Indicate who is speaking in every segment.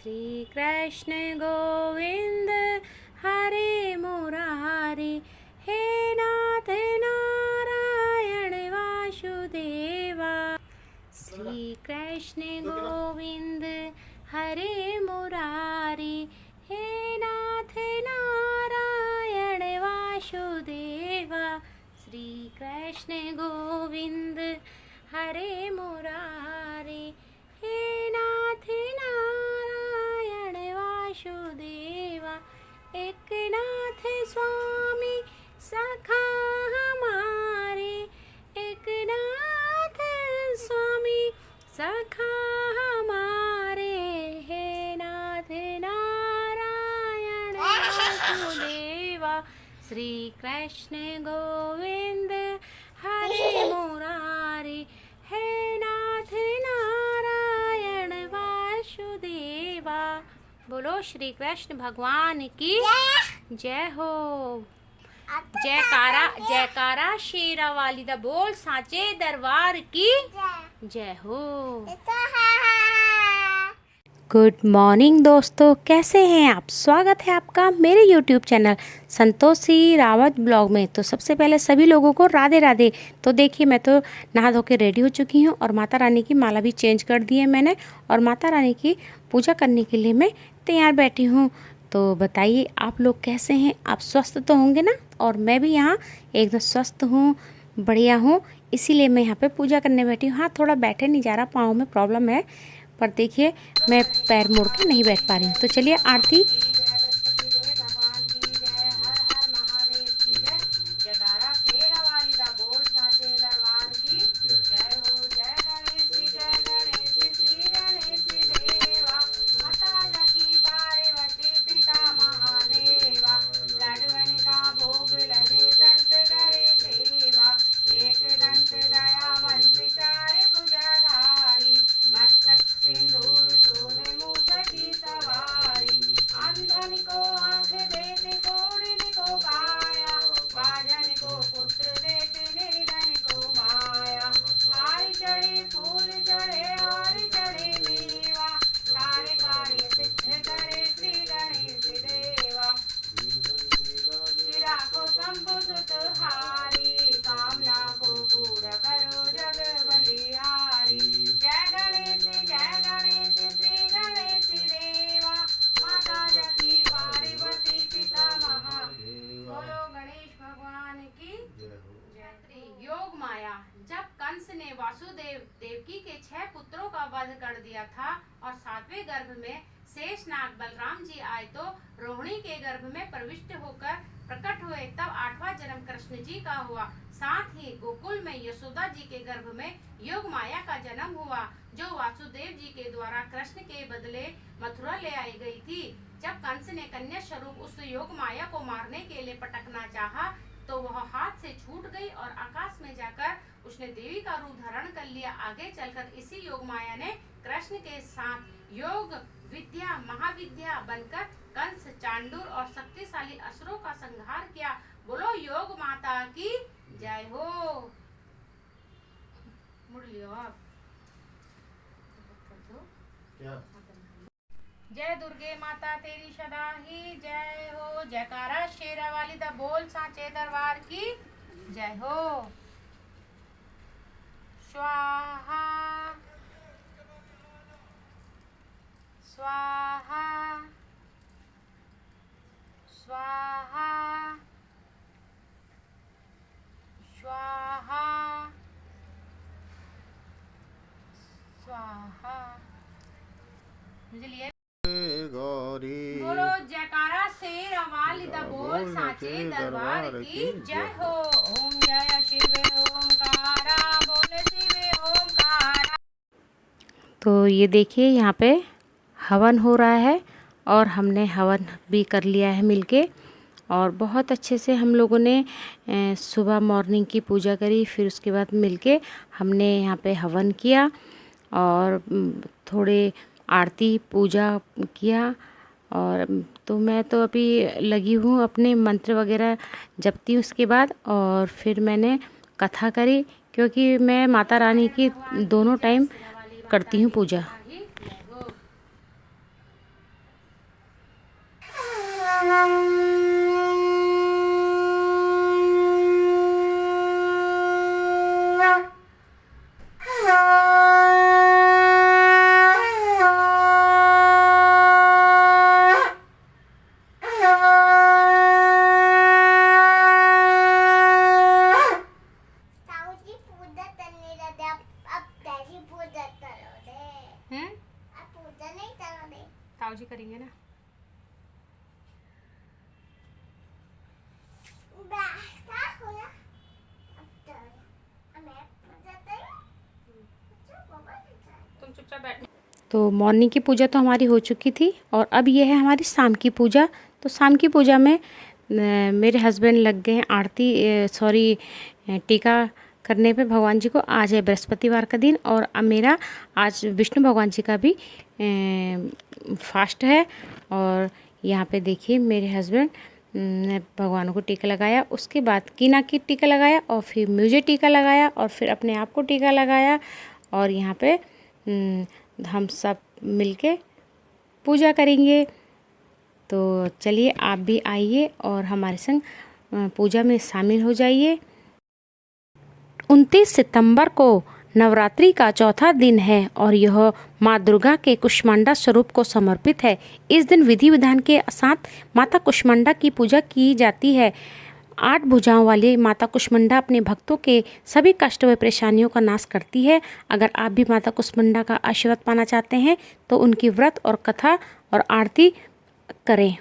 Speaker 1: श्री कृष्ण गोविंद हरे मुरारी, हे नाथ नारायण वासुदेवा। श्री कृष्ण गोविंद हरे मुरारी, हे नाथ नारायण वासुदेवा। श्री कृष्ण गोविंद हरे मुरारी, हे नाथ नारायण वासुदेवा। एक नाथ स्वामी सखा हमारे, एक नाथ स्वामी सखा हमारे, हे नाथ नारायण वासुदेवा। श्री कृष्ण गोविंद हरे मुरारी, हे नाथ नारायण वासुदेवा। बोलो श्री कृष्ण भगवान की जय हो। जयकारा जयकारा शेरा वाली दा बोल साचे दरबार की जय हो। गुड मॉर्निंग दोस्तों, कैसे हैं आप? स्वागत है आपका मेरे YouTube channel Santoshi Rawat blog में। तो सबसे पहले सभी लोगों को राधे राधे। तो देखिए, मैं तो नहा धो के रेडी हो चुकी हूँ और माता रानी की माला भी चेंज कर दी है मैंने, और माता रानी की पूजा करने के लिए मैं तैयार बैठी हूँ। तो बताइए आप लोग कैसे हैं? आप स्वस्थ तो होंगे ना? और मैं भी यहाँ एकदम स्वस्थ हूँ, बढ़िया हूँ, इसीलिए मैं यहाँ पे पूजा करने बैठी हूँ। हाँ, थोड़ा बैठे नहीं जा रहा, पाँव में प्रॉब्लम है, पर देखिए मैं पैर मोड़ के नहीं बैठ पा रही हूँ। तो चलिए आरती। एक दंत दयावंत चार भुजधारी, मस्तक सिंदूर शोभे मूछ की सवारी। अंधन को आँख देते, कोढ़िन को काया, बाजन को पुत्र देते, निर्धन को माया। हार चढ़े फूल चढ़े हार चढ़े मेवा, सारे कार्य सिद्ध करे श्री गणेश देवा। शिरा को शंभु सुत हारी, कामना को पूरा करो जग बलिहारी। जय गणेश श्री गणेश देवा, माता जकी पार्वती पिता महादेव। बोलो गणेश भगवान की जय। योग माया। जब कंस ने वासुदेव देवकी के 6 पुत्रों का वध कर दिया था और 7वें गर्भ में शेषनाग बलराम जी आए, तो रोहिणी के गर्भ में प्रविष्ट होकर प्रकट हुए। तब 8वां जन्म कृष्ण जी का हुआ। साथ ही गोकुल में यशोदा जी के गर्भ में योग माया का जन्म हुआ, जो वासुदेव जी के द्वारा कृष्ण के बदले मथुरा ले आई गई थी। जब कंस ने कन्या स्वरूप उस योग माया को मारने के लिए पटकना चाहा, तो वह हाथ से छूट गई और आकाश में जाकर उसने देवी का रूप धारण कर लिया। आगे चलकर इसी योग माया ने कृष्ण के साथ योग विद्या महाविद्या बनकर कंस, चांडूर और शक्तिशाली असुरों का संहार किया। बोलो योग माता की जय हो। मुड़ लियो आप। क्या? जय दुर्गे माता तेरी सदा ही जय हो। जयकारा शेरा वाली दा बोल साचे दरबार की जय हो। स्वाहा स्वाहा स्वाहा स्वाहा स्वाहा। मुझे लिए गौरी। बोलो जयकारा शेर वाली दा बोल साचे दरबार की जय हो। ओम जय शिव ओमकारा, बोल शिव ओमकारा। तो ये देखिए यहाँ पे हवन हो रहा है और हमने हवन भी कर लिया है मिलके, और बहुत अच्छे से हम लोगों ने सुबह मॉर्निंग की पूजा करी। फिर उसके बाद मिलके हमने यहाँ पे हवन किया और थोड़े आरती पूजा किया। और तो मैं तो अभी लगी हूँ अपने मंत्र वगैरह जपती हूँ उसके बाद, और फिर मैंने कथा करी, क्योंकि मैं माता रानी की दोनों टाइम करती हूँ पूजा। ताऊ जी करेंगे ना। तुम चुपचाप बैठ। तो मॉर्निंग की पूजा तो हमारी हो चुकी थी और अब ये है हमारी शाम की पूजा। तो शाम की पूजा में मेरे हस्बैंड लग गए हैं आरती टीका करने पे भगवान जी को। आज है बृहस्पतिवार का दिन और अब मेरा आज विष्णु भगवान जी का भी फास्ट है। और यहाँ पे देखिए मेरे हस्बैंड ने भगवान को टीका लगाया, उसके बाद कीना की टीका लगाया और फिर मुझे टीका लगाया और फिर अपने आप को टीका लगाया। और यहाँ पे हम सब मिलके पूजा करेंगे। तो चलिए आप भी आइए और हमारे संग पूजा में शामिल हो जाइए। 29 सितंबर को नवरात्रि का चौथा दिन है और यह माँ दुर्गा के कुष्मांडा स्वरूप को समर्पित है। इस दिन विधि विधान के साथ माता कुष्मांडा की पूजा की जाती है। 8 भुजाओं वाली माता कुष्मांडा अपने भक्तों के सभी कष्ट व परेशानियों का नाश करती है। अगर आप भी माता कुष्मांडा का आशीर्वाद पाना चाहते हैं तो उनकी व्रत और कथा और आरती करें।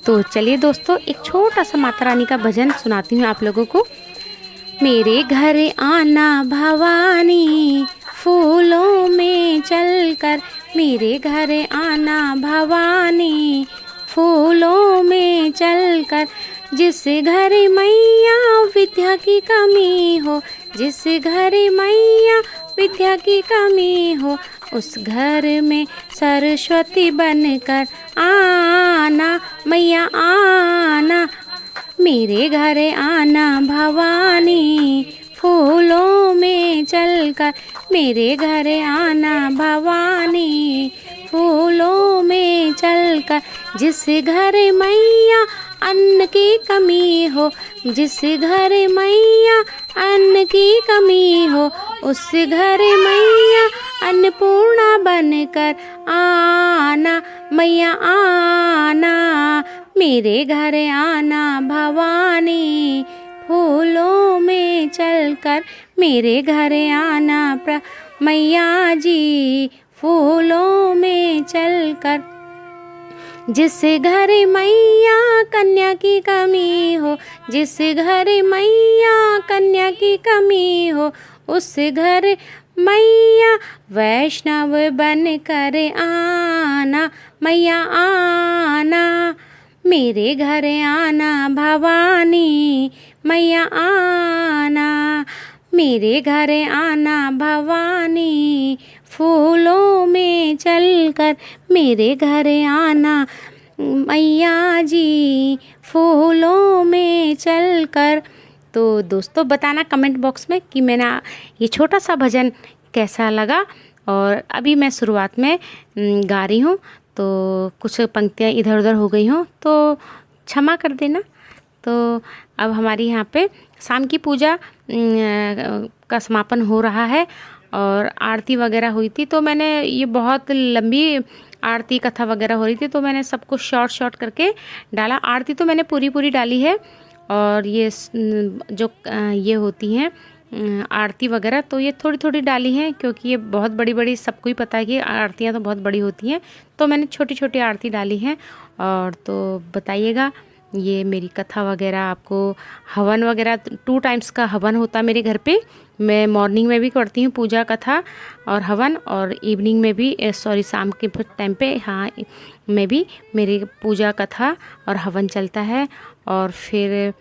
Speaker 1: तो चलिए दोस्तों एक छोटा सा माता रानी का भजन सुनाती हूँ आप लोगों को। मेरे घर आना भवानी फूलों में चलकर, मेरे घर आना भवानी फूलों में चलकर, जिस घर मैया विद्या की कमी हो, जिस घर मैया विद्या की कमी हो, उस घर में सरस्वती बनकर आना मैया आना। मेरे घर आना भवानी फूलों में चलकर, मेरे घर आना भवानी फूलों में चलकर, जिस घर मैया अन्न की कमी हो, जिस घर मैया अन्न की कमी हो, उस घर मैया अन्नपूर्णा बनकर आना
Speaker 2: मैया आना मेरे घर आना भवानी, फूलों में चलकर मेरे घर आना मैया जी, फूलों में चलकर। जिस घर मैया कन्या की कमी हो, जिस घर मैया कन्या की कमी हो, उस घर मैया वैष्णव बन कर आना, मैया आना मेरे घर आना भवानी, मैया आना मेरे घर आना भवानी, फूलों में चलकर मेरे घर आना मैया जी, फूलों में चलकर। तो दोस्तों बताना कमेंट बॉक्स में कि मैंने ये छोटा सा भजन कैसा लगा। और अभी मैं शुरुआत में गा रही हूँ, तो कुछ पंक्तियाँ इधर उधर हो गई हों तो क्षमा कर देना। तो अब हमारी यहाँ पे शाम की पूजा का समापन हो रहा है और आरती वगैरह हुई थी। तो मैंने ये बहुत लंबी आरती कथा वगैरह हो रही थी, तो मैंने सब कुछ शॉर्ट करके डाला। आरती तो मैंने पूरी डाली है, और ये जो ये होती हैं आरती वगैरह तो ये थोड़ी डाली हैं, क्योंकि ये बहुत बड़ी सबको ही पता है कि आरतियाँ तो बहुत बड़ी होती हैं, तो मैंने छोटी आरती डाली हैं। और तो बताइएगा ये मेरी कथा वगैरह आपको, हवन वगैरह 2 टाइम्स का हवन होता है मेरे घर पे। मैं मॉर्निंग में भी करती हूँ पूजा कथा और हवन, और इवनिंग में भी शाम के टाइम पे हाँ में भी मेरी पूजा कथा और हवन चलता है। और फिर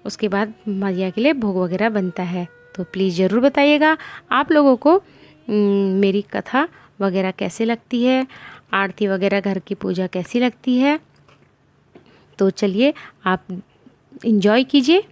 Speaker 2: उसके बाद मैया के लिए भोग वगैरह बनता है। तो प्लीज़ ज़रूर बताइएगा आप लोगों को मेरी कथा वगैरह कैसे लगती है, आरती वगैरह घर की पूजा कैसी लगती है। तो चलिए आप इंजॉय कीजिए।